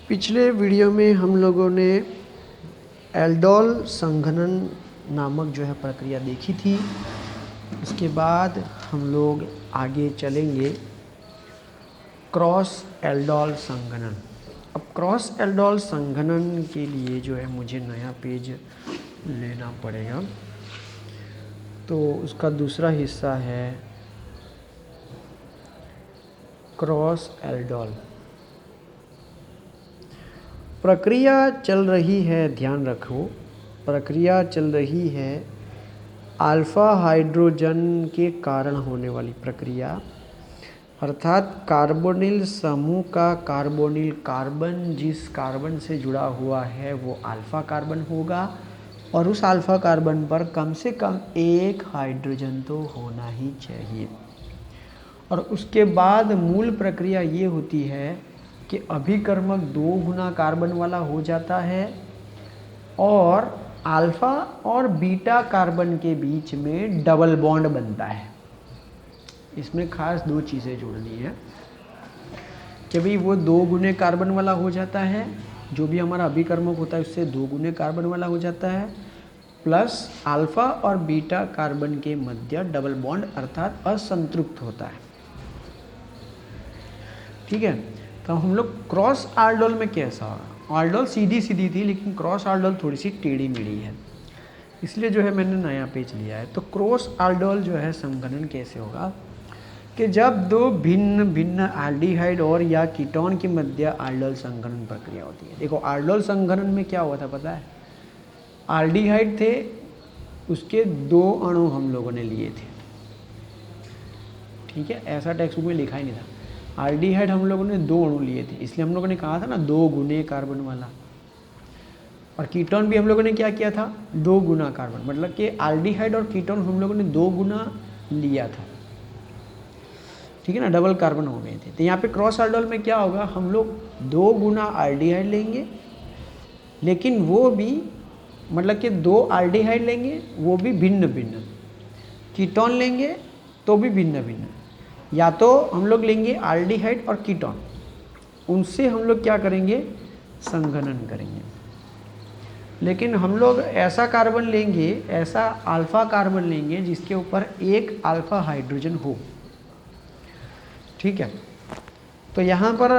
पिछले वीडियो में हम लोगों ने एल्डोल संघनन नामक जो है प्रक्रिया देखी थी। इसके बाद हम लोग आगे चलेंगे क्रॉस एल्डोल संघनन। अब क्रॉस एल्डोल संघनन के लिए जो है मुझे नया पेज लेना पड़ेगा, तो उसका दूसरा हिस्सा है क्रॉस एल्डोल। प्रक्रिया चल रही है, ध्यान रखो, प्रक्रिया चल रही है अल्फा हाइड्रोजन के कारण होने वाली प्रक्रिया, अर्थात कार्बोनिल समूह का कार्बोनिल कार्बन जिस कार्बन से जुड़ा हुआ है वो अल्फा कार्बन होगा और उस अल्फा कार्बन पर कम से कम एक हाइड्रोजन तो होना ही चाहिए। और उसके बाद मूल प्रक्रिया ये होती है कि अभिकर्मक 2 गुना कार्बन वाला हो जाता है और अल्फा और बीटा कार्बन के बीच में डबल बॉन्ड बनता है। इसमें खास 2 चीज़ें जोड़नी है कि भाई वो 2 गुने कार्बन वाला हो जाता है, जो भी हमारा अभिकर्मक होता है उससे 2 गुने कार्बन वाला हो जाता है, प्लस अल्फा और बीटा कार्बन के मध्य डबल बॉन्ड अर्थात असंतृप्त होता है। ठीक है, तो हम लोग क्रॉस आल्डोल में कैसा होगा। आल्डोल सीधी सीधी थी, लेकिन क्रॉस आल्डोल थोड़ी सी टेढ़ी मेढ़ी है, इसलिए जो है मैंने नया पेज लिया है। तो क्रॉस आल्डोल जो है संघनन कैसे होगा कि जब 2 भिन्न भिन्न एल्डिहाइड और या कीटोन के मध्य आल्डोल संघनन प्रक्रिया होती है। देखो आल्डोल संघनन में क्या हुआ था पता है, एल्डिहाइड थे, उसके 2 अणु हम लोगों ने लिए थे। ठीक है, ऐसा टेक्स्ट बुक में लिखा ही नहीं था। एल्डिहाइड हम लोगों ने 2 अणु लिए थे, इसलिए हम लोगों ने कहा था ना 2 गुने कार्बन वाला। और कीटोन भी हम लोगों ने क्या किया था, 2 गुना कार्बन, मतलब कि एल्डिहाइड और कीटोन हम लोगों ने 2 गुना लिया था। ठीक है ना, डबल कार्बन हो गए थे। तो यहाँ पे क्रॉस आल्डोल में क्या होगा, हम लोग 2 गुना एल्डिहाइड लेंगे, लेकिन वो भी मतलब कि 2 एल्डिहाइड लेंगे वो भी भिन्न भिन्न, कीटोन लेंगे तो भी भिन्न भिन्न। या तो हम लोग लेंगे एल्डिहाइड और कीटोन, उनसे हम लोग क्या करेंगे, संघनन करेंगे। लेकिन हम लोग ऐसा कार्बन लेंगे, ऐसा अल्फा कार्बन लेंगे जिसके ऊपर एक अल्फा हाइड्रोजन हो। ठीक है, तो यहाँ पर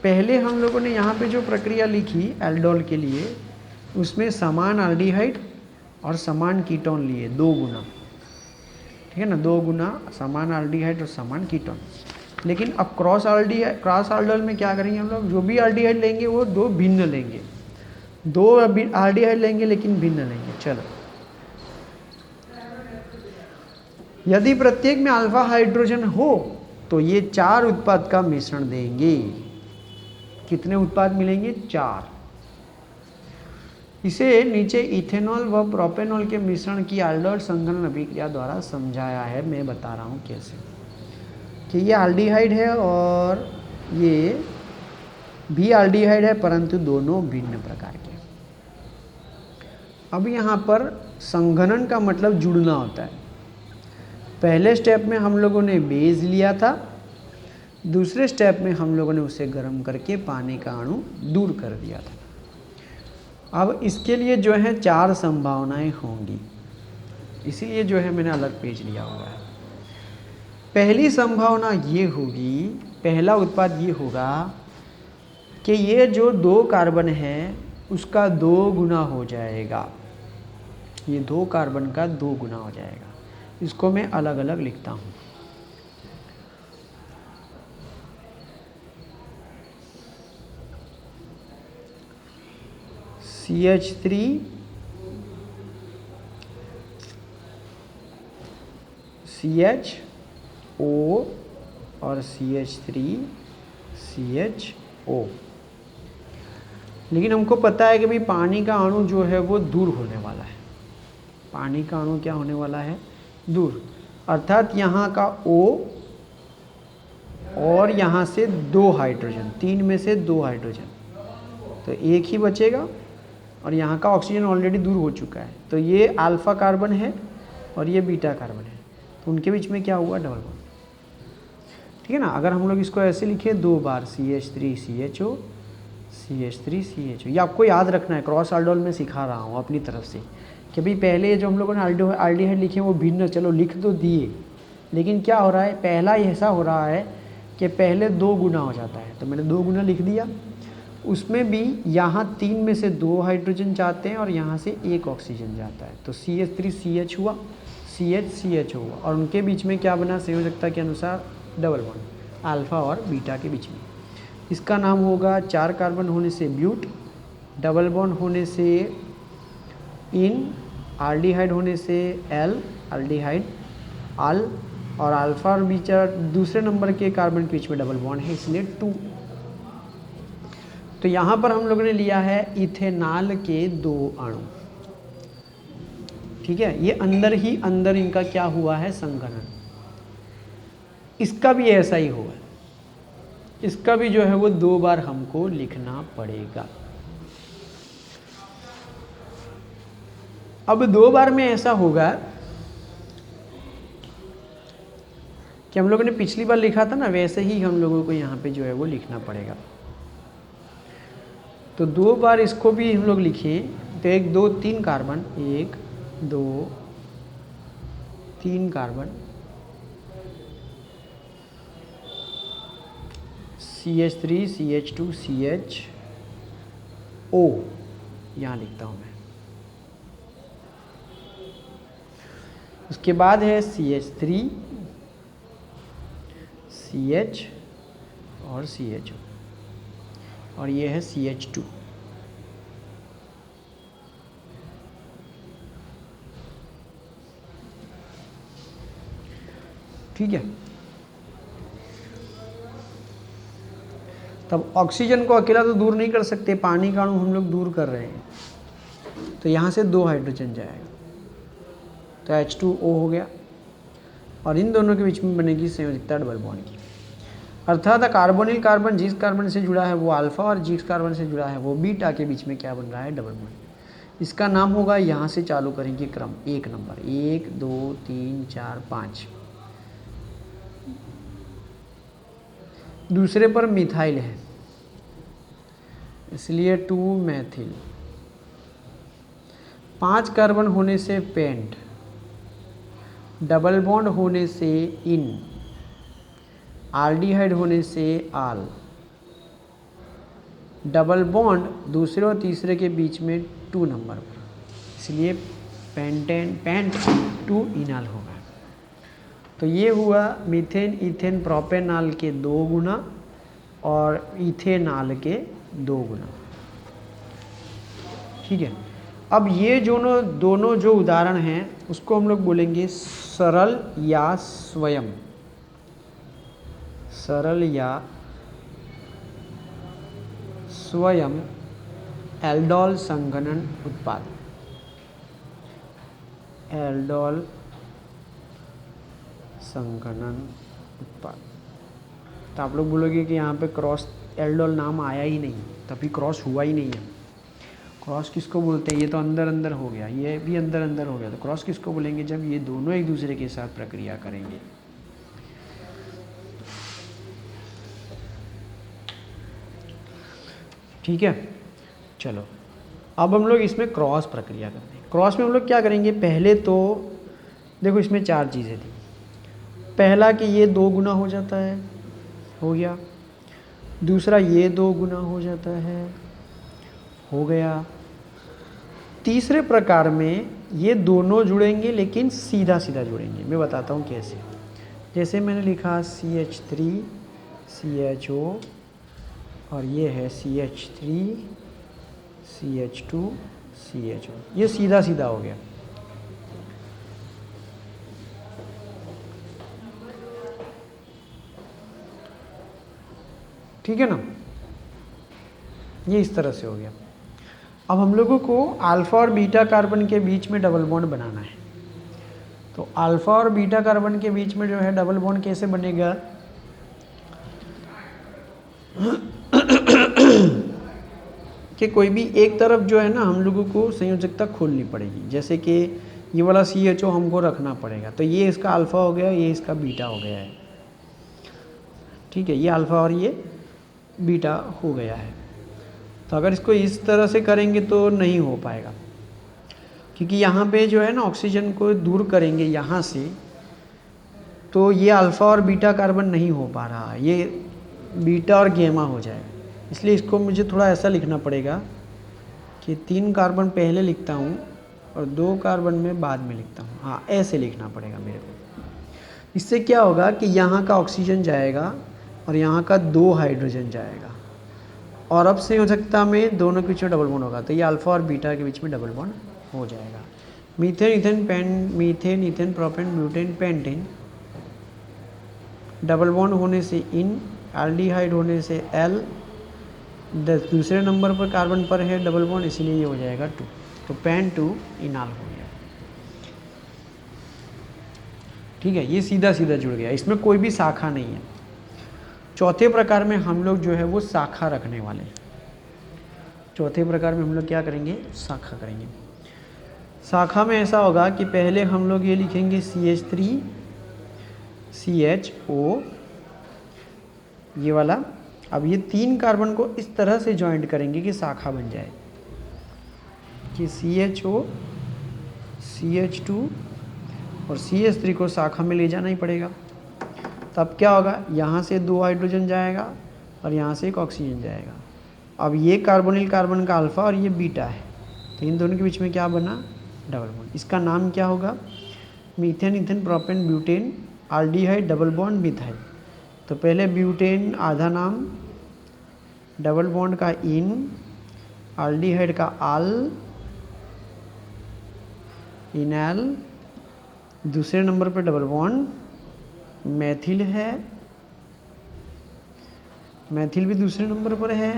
पहले हम लोगों ने यहाँ पे जो प्रक्रिया लिखी एल्डोल के लिए, उसमें समान एल्डिहाइड और समान कीटोन लिए 2 गुना। ठीक है ना, 2 गुना समान एल्डिहाइड और समान कीटोन। लेकिन अब क्रॉस आल्डोल में क्या करेंगे, हम लोग जो भी एल्डिहाइड लेंगे वो 2 भिन्न लेंगे, 2 एल्डिहाइड लेंगे लेकिन भिन्न लेंगे। चलो, यदि प्रत्येक में अल्फा हाइड्रोजन हो तो ये 4 उत्पाद का मिश्रण देंगे। कितने उत्पाद मिलेंगे, 4। इसे नीचे इथेनॉल व प्रोपेनॉल के मिश्रण की एल्डोल संघनन अभिक्रिया द्वारा समझाया है। मैं बता रहा हूँ कैसे, कि ये एल्डिहाइड है और ये भी एल्डिहाइड है, परंतु दोनों भिन्न प्रकार के। अब यहाँ पर संघनन का मतलब जुड़ना होता है। पहले स्टेप में हम लोगों ने बेस लिया था, दूसरे स्टेप में हम लोगों ने उसे गर्म करके पानी का अणु दूर कर दिया था। अब इसके लिए जो है 4 संभावनाएं होंगी, इसीलिए जो है मैंने अलग पेज लिया हुआ है। पहली संभावना ये होगी, पहला उत्पाद ये होगा कि ये जो 2 कार्बन है उसका 2 गुना हो जाएगा, ये 2 कार्बन का 2 गुना हो जाएगा। इसको मैं अलग अलग लिखता हूँ। CH3 CHO और CH3 CHO। लेकिन हमको पता है कि भाई पानी का अणु जो है वो दूर होने वाला है। पानी का अणु क्या होने वाला है, दूर, अर्थात यहाँ का O और यहाँ से 2 हाइड्रोजन, 3 में से 2 हाइड्रोजन, तो एक ही बचेगा और यहाँ का ऑक्सीजन ऑलरेडी दूर हो चुका है। तो ये अल्फा कार्बन है और ये बीटा कार्बन है, तो उनके बीच में क्या हुआ, डबल बॉन्ड। ठीक है ना, अगर हम लोग इसको ऐसे लिखे 2 बार CH3 CHO CH3CH। ये आपको याद रखना है, क्रॉस आल्डोल में सिखा रहा हूँ अपनी तरफ से कि भाई पहले जो हम लोगों ने आल्डिहाइड लिखे वो भिन्न, चलो लिख तो दिए, लेकिन क्या हो रहा है, पहला ऐसा हो रहा है कि पहले 2 गुना हो जाता है, तो मैंने 2 गुना लिख दिया। उसमें भी यहाँ 3 में से 2 हाइड्रोजन जाते हैं और यहाँ से 1 ऑक्सीजन जाता है, तो CH3CH हुआ, CH हुआ, और उनके बीच में क्या बना, संयोजकता के अनुसार डबल बॉन्ड अल्फ़ा और बीटा के बीच में। इसका नाम होगा 4 कार्बन होने से ब्यूट, डबल बॉन्ड होने से इन, आल्डिहाइड होने से एल, आल्डिहाइड आल, और अल्फ़ा और बीटा दूसरे नंबर के कार्बन के बीच में डबल बॉन्ड है, इसलिए 2। तो यहाँ पर हम लोगों ने लिया है इथेनॉल के 2 अणु, ठीक है। ये अंदर ही अंदर इनका क्या हुआ है, संघनन। इसका भी ऐसा ही होगा, इसका भी जो है वो 2 बार हमको लिखना पड़ेगा। अब 2 बार में ऐसा होगा कि हम लोगों ने पिछली बार लिखा था ना, वैसे ही हम लोगों को यहाँ पे जो है वो लिखना पड़ेगा। तो 2 बार इसको भी हम लोग लिखें, तो 1 2 3 carbon, 1 2 3 carbon, CH3 CH2 CHO यहाँ लिखता हूँ मैं। उसके बाद है CH3 CH और CHO, और ये है CH2। ठीक है। तब ऑक्सीजन को अकेला तो दूर नहीं कर सकते, पानी का अणु हम लोग दूर कर रहे हैं, तो यहाँ से 2 हाइड्रोजन जाएगा, तो H2O हो गया, और इन दोनों के बीच में बनेगी संयोजकता डबल बॉन्ड की। अर्थात कार्बोनिल कार्बन जिस कार्बन से जुड़ा है वो अल्फा, और जिस कार्बन से जुड़ा है वो बीटा के बीच में क्या बन रहा है, डबल बॉन्ड। इसका नाम होगा, यहाँ से चालू करेंगे क्रम, 1 नंबर, 1 2 3 4 5। दूसरे पर मिथाइल है, इसलिए 2 मैथिल। 5 कार्बन होने से पेंट, डबल बॉन्ड होने से इन, आल्डिहाइड होने से आल, डबल बॉन्ड दूसरे और तीसरे के बीच में 2 नंबर पर, इसलिए पेंट 2 इनाल होगा। तो ये हुआ मीथेन इथेन प्रोपेनॉल के 2 गुना और इथेनॉल के 2 गुना। ठीक है। अब ये दोनों जो उदाहरण हैं उसको हम लोग बोलेंगे सरल या स्वयं, सरल या स्वयं एल्डोल संघनन उत्पाद, एल्डोल संघनन उत्पाद। तो आप लोग बोलोगे कि यहाँ पे क्रॉस एल्डोल नाम आया ही नहीं, तभी क्रॉस हुआ ही नहीं है। क्रॉस किसको बोलते हैं, ये तो अंदर अंदर हो गया, ये भी अंदर अंदर हो गया, तो क्रॉस किसको बोलेंगे, जब ये दोनों एक दूसरे के साथ प्रक्रिया करेंगे। ठीक है, चलो अब हम लोग इसमें क्रॉस प्रक्रिया करते हैं। क्रॉस में हम लोग क्या करेंगे, पहले तो देखो इसमें 4 चीज़ें थी। पहला कि ये 2 गुना हो जाता है, हो गया। दूसरा ये 2 गुना हो जाता है, हो गया। तीसरे प्रकार में ये दोनों जुड़ेंगे लेकिन सीधा सीधा जुड़ेंगे, मैं बताता हूँ कैसे। जैसे मैंने लिखा CH3 CHO और ये है CH3 CH2 CHO, ये सीधा सीधा हो गया। ठीक है ना, ये इस तरह से हो गया। अब हम लोगों को अल्फ़ा और बीटा कार्बन के बीच में डबल बॉन्ड बनाना है। तो अल्फ़ा और बीटा कार्बन के बीच में जो है डबल बॉन्ड कैसे बनेगा, कि कोई भी एक तरफ जो है ना हम लोगों को संयोजकता खोलनी पड़ेगी। जैसे कि ये वाला CHO हमको रखना पड़ेगा, तो ये इसका अल्फ़ा हो गया, ये इसका बीटा हो गया है। ठीक है, ये अल्फ़ा और ये बीटा हो गया है। तो अगर इसको इस तरह से करेंगे तो नहीं हो पाएगा, क्योंकि यहाँ पे जो है ना ऑक्सीजन को दूर करेंगे यहाँ से, तो ये अल्फ़ा और बीटा कार्बन नहीं हो पा रहा, ये बीटा और गेमा हो जाएगा। इसलिए इसको मुझे थोड़ा ऐसा लिखना पड़ेगा कि 3 कार्बन पहले लिखता हूँ और 2 कार्बन में बाद में लिखता हूँ। हाँ, ऐसे लिखना पड़ेगा मेरे को। इससे क्या होगा कि यहाँ का ऑक्सीजन जाएगा और यहाँ का 2 हाइड्रोजन जाएगा, और अब संयोजकता में दोनों के बीच में डबल बॉन्ड होगा, तो ये अल्फ़ा और बीटा के बीच में डबल बॉन्ड हो जाएगा। Methane ethane propane butane pentane, double bond होने से इन, एल्डिहाइड होने से एल, दूसरे नंबर पर कार्बन पर है डबल बॉन्ड, इसीलिए ये हो जाएगा 2, तो पेन 2 इनाल हो गया। ठीक है, ये सीधा सीधा जुड़ गया, इसमें कोई भी शाखा नहीं है। चौथे प्रकार में हम लोग जो है वो शाखा रखने वाले हैं। चौथे प्रकार में हम लोग क्या करेंगे, शाखा करेंगे। शाखा में ऐसा होगा कि पहले हम लोग ये लिखेंगे CH3 CHO, ये वाला। अब ये 3 कार्बन को इस तरह से जॉइंट करेंगे कि शाखा बन जाए, कि CHO CH2 और CH3 को शाखा में ले जाना ही पड़ेगा। तब क्या होगा, यहाँ से 2 हाइड्रोजन जाएगा और यहाँ से एक ऑक्सीजन जाएगा। अब ये कार्बोनिल कार्बन का अल्फ़ा और ये बीटा है, तो इन दोनों के बीच में क्या बना, डबल बॉन्ड। इसका नाम क्या होगा, methane ethane propane butane aldehyde double bond methyl. तो पहले ब्यूटेन आधा नाम, डबल बॉन्ड का इन, एल्डिहाइड का आल, इनैल, दूसरे नंबर पर डबल बॉन्ड मैथिल है, मैथिल भी दूसरे नंबर पर है,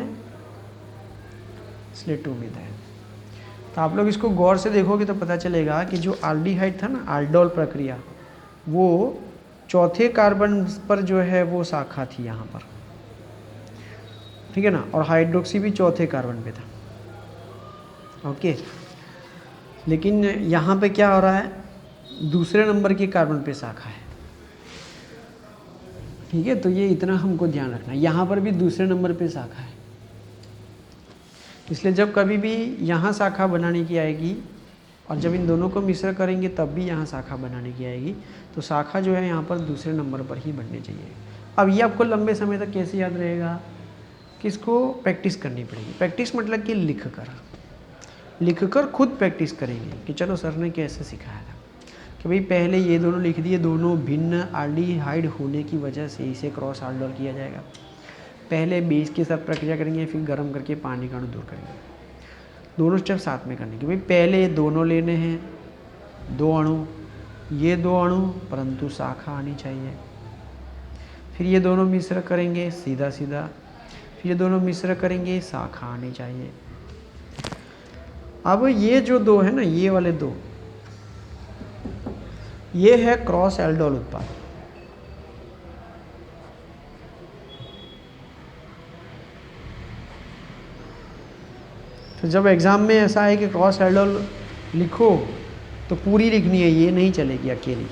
इसलिए 2 मिथाइल। तो आप लोग इसको गौर से देखोगे तो पता चलेगा कि जो एल्डिहाइड था ना, aldol प्रक्रिया, वो चौथे कार्बन पर जो है वो शाखा थी यहाँ पर, ठीक है ना, और हाइड्रोक्सी भी चौथे कार्बन पे था। ओके, लेकिन यहाँ पे क्या हो रहा है, दूसरे नंबर के कार्बन पे शाखा है। ठीक है, तो ये इतना हमको ध्यान रखना है, यहाँ पर भी दूसरे नंबर पे शाखा है। इसलिए जब कभी भी यहाँ शाखा बनाने की आएगी और जब इन दोनों को मिश्र करेंगे तब भी यहाँ शाखा बनाने की आएगी, तो शाखा जो है यहाँ पर दूसरे नंबर पर ही बननी चाहिए। अब ये आपको लंबे समय तक कैसे याद रहेगा, कि इसको प्रैक्टिस करनी पड़ेगी। प्रैक्टिस मतलब कि लिख कर खुद प्रैक्टिस करेंगे कि चलो सर ने कैसे सिखाया था, कि भाई पहले ये दोनों लिख दिए, दोनों भिन्न एल्डिहाइड होने की वजह से इसे क्रॉस aldol किया जाएगा। पहले बेस के साथ प्रक्रिया करेंगे, फिर गर्म करके पानी का अणु दूर करेंगे। दोनों स्टेप साथ में करने के, भाई पहले दोनों लेने हैं, 2 अणु, ये 2 अणु, परंतु शाखा आनी चाहिए। फिर ये दोनों मिश्र करेंगे सीधा सीधा, फिर ये दोनों मिश्र करेंगे, शाखा आनी चाहिए। अब ये जो 2 है ना, ये वाले 2, ये है क्रॉस aldol उत्पाद। तो जब एग्ज़ाम में ऐसा है कि क्रॉस aldol लिखो तो पूरी लिखनी है, ये नहीं चलेगी अकेली,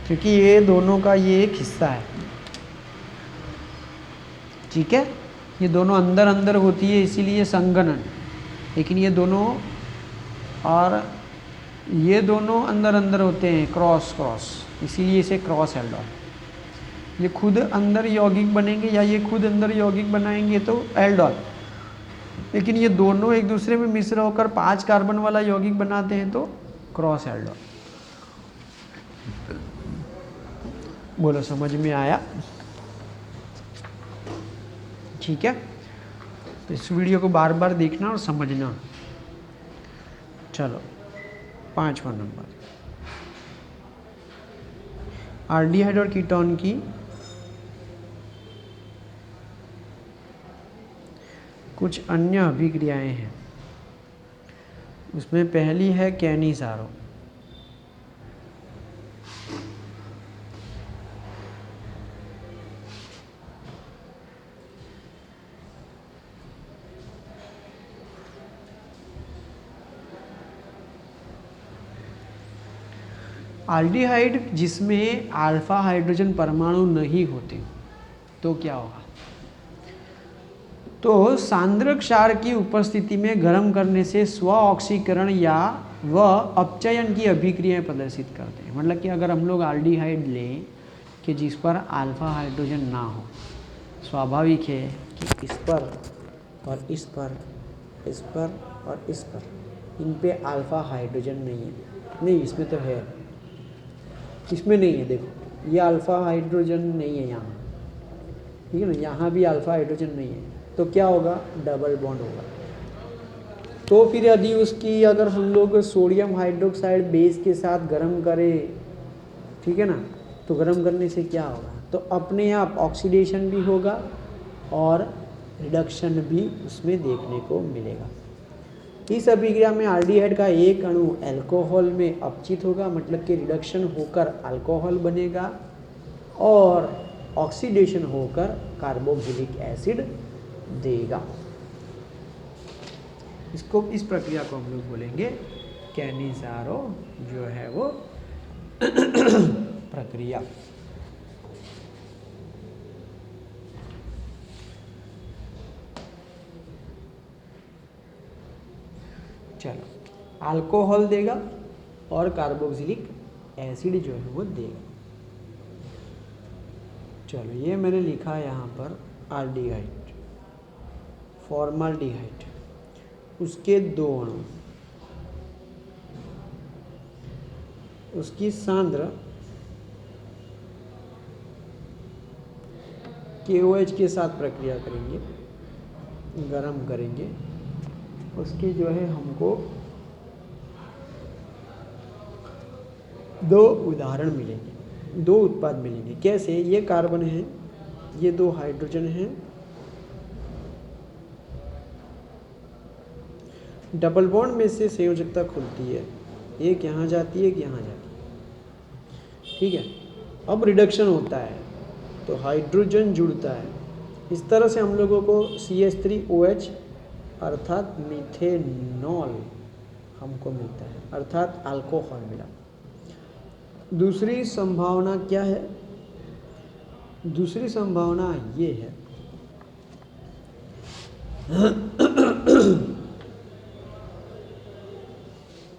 क्योंकि ये दोनों का ये एक हिस्सा है। ठीक है, ये दोनों अंदर अंदर होती है इसीलिए संगणन, लेकिन ये दोनों और ये दोनों अंदर अंदर होते हैं, क्रॉस क्रॉस, इसीलिए इसे क्रॉस aldol। ये खुद अंदर यौगिक बनेंगे या ये खुद अंदर यौगिक बनाएंगे तो aldol, लेकिन ये दोनों एक दूसरे में मिश्र होकर 5 कार्बन वाला यौगिक बनाते हैं तो क्रॉस aldol। बोलो समझ में आया? ठीक है, तो इस वीडियो को बार बार देखना और समझना। चलो 5वां नंबर, एल्डिहाइड और कीटोन की कुछ अन्य अभिक्रियाएं हैं। उसमें पहली है कैनिसारो। एल्डिहाइड जिसमें अल्फा हाइड्रोजन परमाणु नहीं होते तो क्या होगा, तो सांद्र क्षार की उपस्थिति में गर्म करने से स्व ऑक्सीकरण या व अपचयन की अभिक्रियाएं प्रदर्शित करते हैं। मतलब कि अगर हम लोग एल्डिहाइड लें कि जिस पर अल्फा हाइड्रोजन ना हो, स्वाभाविक है कि इस पर और इस पर, इस पर और इस पर, इन पे अल्फा हाइड्रोजन नहीं है। नहीं, इसमें तो है, इसमें नहीं है। देखो ये अल्फा हाइड्रोजन नहीं है यहाँ, ठीक है ना, यहाँ भी अल्फा हाइड्रोजन नहीं है। तो क्या होगा, डबल बॉन्ड होगा। तो फिर यदि उसकी अगर हम लोग सोडियम हाइड्रोक्साइड बेस के साथ गर्म करें, ठीक है ना, तो गर्म करने से क्या होगा, तो अपने आप ऑक्सीडेशन भी होगा और रिडक्शन भी उसमें देखने को मिलेगा। इस अभिक्रिया में एल्डिहाइड का एक अणु अल्कोहल में अपचित होगा, मतलब कि रिडक्शन होकर अल्कोहल बनेगा और ऑक्सीडेशन होकर कार्बोक्सिलिक एसिड देगा। इसको, इस प्रक्रिया को हम लोग बोलेंगे कैनिज़ारो जो है वो प्रक्रिया। चलो, अल्कोहल देगा और कार्बोक्सिलिक एसिड जो है वो देगा। चलो, ये मैंने लिखा है यहाँ पर एल्डिहाइड, फॉर्माल्डिहाइड, उसके दो अणु, उसकी सांद्र KOH के साथ प्रक्रिया करेंगे, गरम करेंगे, उसके जो है हमको दो उदाहरण मिलेंगे, दो उत्पाद मिलेंगे। कैसे, ये कार्बन है, ये दो हाइड्रोजन हैं, डबल बॉन्ड में से संयोजकता खुलती है, एक यहाँ जाती है, एक यहाँ जाती है, ठीक है। अब रिडक्शन होता है तो हाइड्रोजन जुड़ता है। इस तरह से हम लोगों को CH3OH अर्थात मिथेनॉल हमको मिलता है, अर्थात अल्कोहल मिला। दूसरी संभावना क्या है, दूसरी संभावना ये है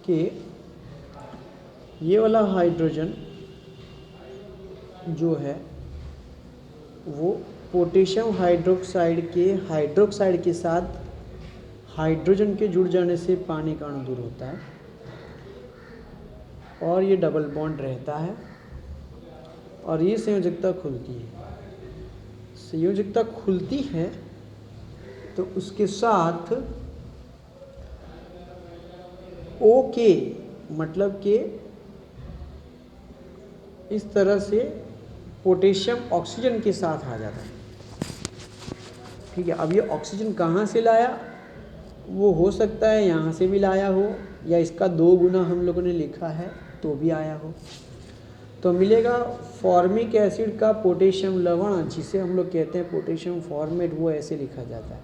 कि ये वाला हाइड्रोजन जो है वो पोटेशियम हाइड्रोक्साइड के साथ हाइड्रोजन के जुड़ जाने से पानी का अणु दूर होता है और ये डबल बॉन्ड रहता है और ये संयोजकता खुलती है। संयोजकता खुलती है तो उसके साथ ओके, मतलब कि इस तरह से पोटेशियम ऑक्सीजन के साथ आ जाता है, ठीक है। अब ये ऑक्सीजन कहाँ से लाया, वो हो सकता है यहाँ से भी लाया हो या इसका 2 गुना हम लोगों ने लिखा है तो भी आया हो। तो मिलेगा फॉर्मिक एसिड का पोटेशियम लवण, जिसे हम लोग कहते हैं पोटेशियम फॉर्मेट, वो ऐसे लिखा जाता है।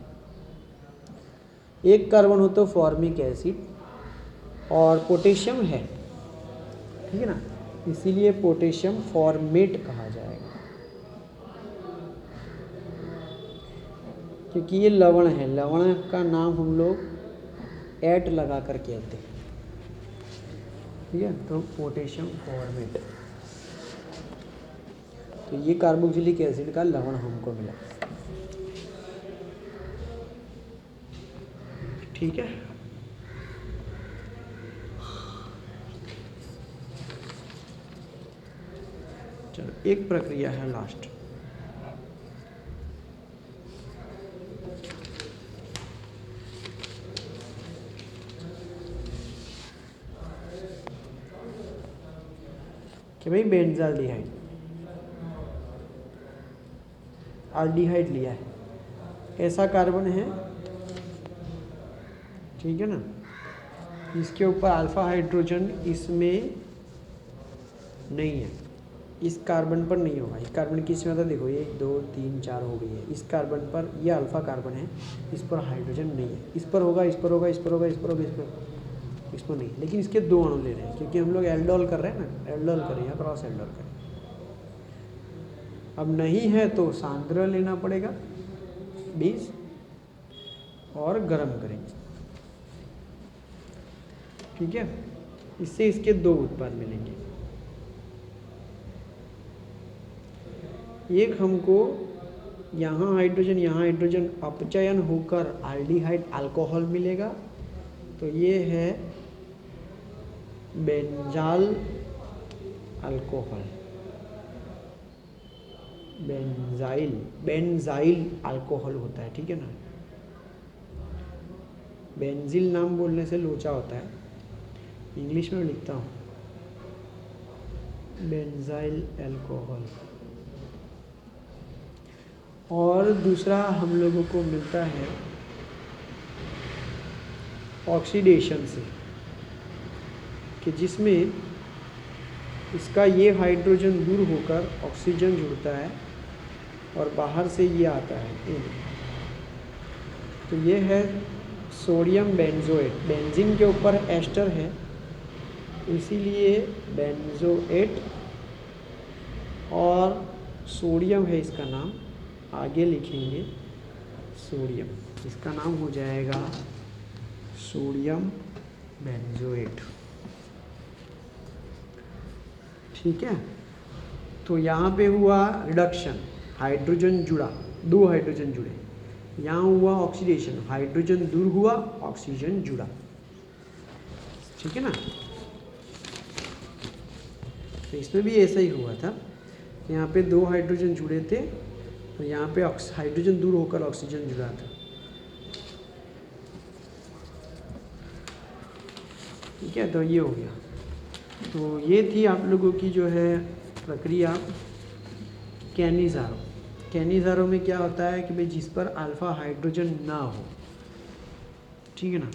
एक कार्बन हो तो फॉर्मिक एसिड और पोटेशियम है, ठीक है ना, इसीलिए पोटेशियम फॉर्मेट कहा जाएगा, क्योंकि ये लवण है। लवण का नाम हम लोग एट लगा कर कहते हैं, ठीक है। तो पोटेशियम फॉर्मेट, तो ये कार्बोक्सिलिक एसिड का लवण हमको मिला, ठीक है। चलो, एक प्रक्रिया है लास्ट, कि भाई बेंजाल्डिहाइड, एल्डिहाइड लिया है, ऐसा कार्बन है, ठीक है ना, इसके ऊपर अल्फा हाइड्रोजन इसमें नहीं है, इस कार्बन पर नहीं होगा। इस कार्बन की इसमें तो देखो 1 2 3 4 हो गई है, इस कार्बन पर, यह अल्फा कार्बन है, इस पर हाइड्रोजन नहीं है, इस पर होगा, इस पर होगा, इस पर होगा, इस पर होगा, इस पर नहीं, लेकिन इसके 2 अणु ले रहे हैं क्योंकि हम लोग एल्डोल कर रहे हैं ना, एल्डोल करें या क्रॉस एल्डोल करें। अब नहीं है तो सांद्र लेना पड़ेगा 20 और गर्म करेंगे। ठीक है, इससे इसके दो उत्पाद मिलेंगे। एक हमको यहाँ हाइड्रोजन अपचयन होकर एल्डिहाइड अल्कोहल मिलेगा, तो ये है बेंजाल अल्कोहल, बेंजाइल अल्कोहल होता है। ठीक है ना, बेंजिल नाम बोलने से लोचा होता है, इंग्लिश में लिखता हूँ बेंजाइल अल्कोहल। और दूसरा हम लोगों को मिलता है ऑक्सीडेशन से, कि जिसमें इसका ये हाइड्रोजन दूर होकर ऑक्सीजन जुड़ता है और बाहर से ये आता है N। तो ये है सोडियम बेंजोएट, बेंजीन के ऊपर एस्टर है इसीलिए बेंजोएट, और सोडियम है इसका नाम, आगे लिखेंगे सोडियम, इसका नाम हो जाएगा सोडियम बेंजोएट। ठीक है, तो यहाँ पे हुआ रिडक्शन, हाइड्रोजन जुड़ा, दो हाइड्रोजन जुड़े। यहाँ हुआ ऑक्सीडेशन, हाइड्रोजन दूर हुआ, ऑक्सीजन जुड़ा। ठीक है ना, तो इसमें भी ऐसा ही हुआ था, यहाँ पे दो हाइड्रोजन जुड़े थे, तो यहाँ पे हाइड्रोजन दूर होकर ऑक्सीजन जुड़ा था। ठीक है, तो ये हो गया। तो ये थी आप लोगों की जो है प्रक्रिया कैनिज़ारो। कैनिज़ारो में क्या होता है कि भाई जिस पर अल्फ़ा हाइड्रोजन ना हो, ठीक है ना,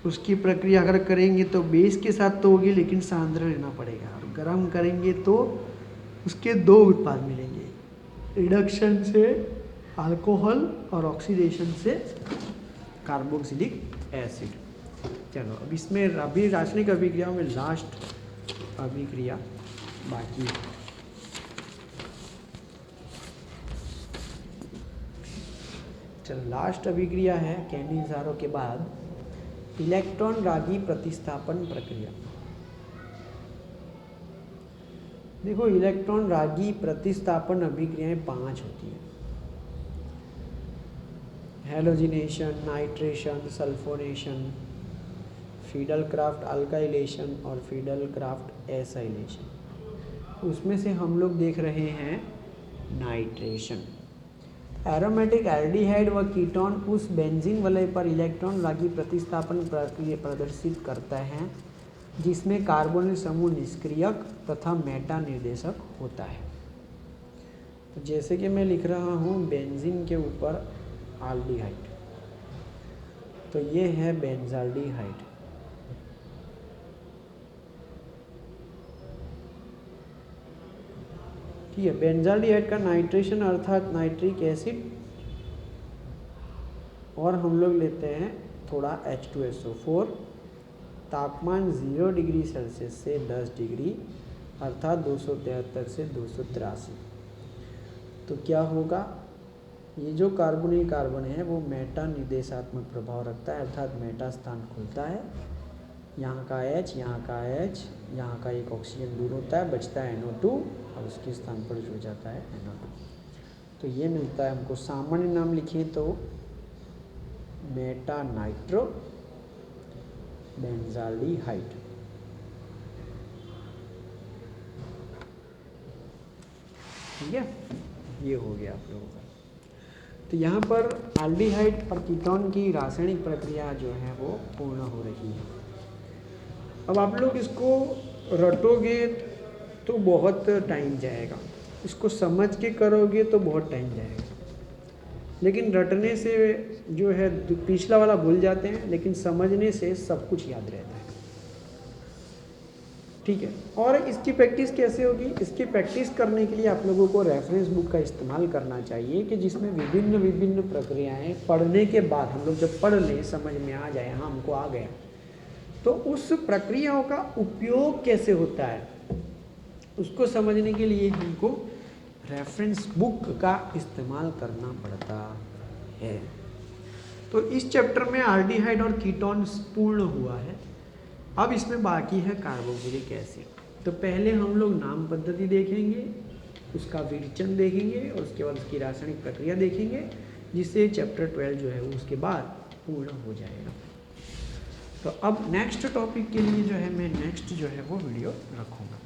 उसकी प्रक्रिया अगर करेंगे तो बेस के साथ तो होगी लेकिन सांद्र लेना पड़ेगा, और गर्म करेंगे तो उसके दो उत्पाद मिलेंगे, रिडक्शन से अल्कोहल और ऑक्सीडेशन से कार्बोक्सिलिक एसिड। चलो अब इसमें अभी रासायनिक अभिक्रियाओं में लास्ट अभिक्रिया बाकी है। चलो लास्ट अभिक्रिया है कैनिज़ारो के बाद इलेक्ट्रॉन रागी प्रतिस्थापन प्रक्रिया। देखो इलेक्ट्रॉन रागी प्रतिस्थापन अभिक्रियाएं 5 होती है, हेलोजिनेशन, नाइट्रेशन, सल्फोनेशन, फिडलक्राफ्ट अल्काइलेशन और फिडलक्राफ्ट एसाइलेशन। उसमें से हम लोग देख रहे हैं नाइट्रेशन। एरोमेटिक एल्डिहाइड व कीटोन उस बेंजीन वलय पर इलेक्ट्रॉन रागी प्रतिस्थापन प्रक्रिया प्रदर्शित करता है जिसमें कार्बोनिल समूह निष्क्रियक तथा मेटा निर्देशक होता है। तो जैसे कि मैं लिख रहा हूँ बेंजीन के ऊपर एल्डिहाइड, तो ये है बेंजाल्डिहाइड। ठीक है, बेंजाल्डिहाइड का नाइट्रेशन अर्थात नाइट्रिक एसिड, और हम लोग लेते हैं थोड़ा H2SO4, तापमान 0 डिग्री सेल्सियस से 10 डिग्री अर्थात 273 से 283। तो क्या होगा, ये जो कार्बोनिल कार्बन है वो मेटा निर्देशात्मक प्रभाव रखता है, अर्थात मेटा स्थान खुलता है, यहाँ का H, यहाँ का H, यहाँ का एक ऑक्सीजन दूर होता है, बचता है NO2 और उसके स्थान पर जुड़ जाता है NO2। तो ये मिलता है हमको, सामान्य नाम लिखें तो मेटा नाइट्रो बेंजाल्डिहाइड। ठीक है, ये हो गया आप लोगों का। तो यहाँ पर एल्डिहाइड और कीटोन की रासायनिक प्रक्रिया जो है वो पूर्ण हो रही है। अब आप लोग इसको रटोगे तो बहुत टाइम जाएगा, इसको समझ के करोगे तो बहुत टाइम जाएगा, लेकिन रटने से जो है पिछला वाला भूल जाते हैं, लेकिन समझने से सब कुछ याद रहता है। ठीक है, और इसकी प्रैक्टिस कैसे होगी, इसकी प्रैक्टिस करने के लिए आप लोगों को रेफरेंस बुक का इस्तेमाल करना चाहिए कि जिसमें विभिन्न विभिन्न प्रक्रियाएं पढ़ने के बाद हम लोग जब पढ़ लें, समझ में आ जाए, हाँ हमको आ गया, तो उस प्रक्रियाओं का उपयोग कैसे होता है उसको समझने के लिए हमको रेफरेंस बुक का इस्तेमाल करना पड़ता है। तो इस चैप्टर में आल्डिहाइड और कीटोन पूर्ण हुआ है। अब इसमें बाकी है कार्बोक्सिलिक एसिड। तो पहले हम लोग नाम पद्धति देखेंगे, उसका विरचन देखेंगे और उसके बाद उसकी रासायनिक प्रक्रिया देखेंगे, जिससे चैप्टर 12 जो है वो उसके बाद पूर्ण हो जाएगा। तो अब नेक्स्ट टॉपिक के लिए जो है मैं नेक्स्ट जो है वो वीडियो रखूँगा।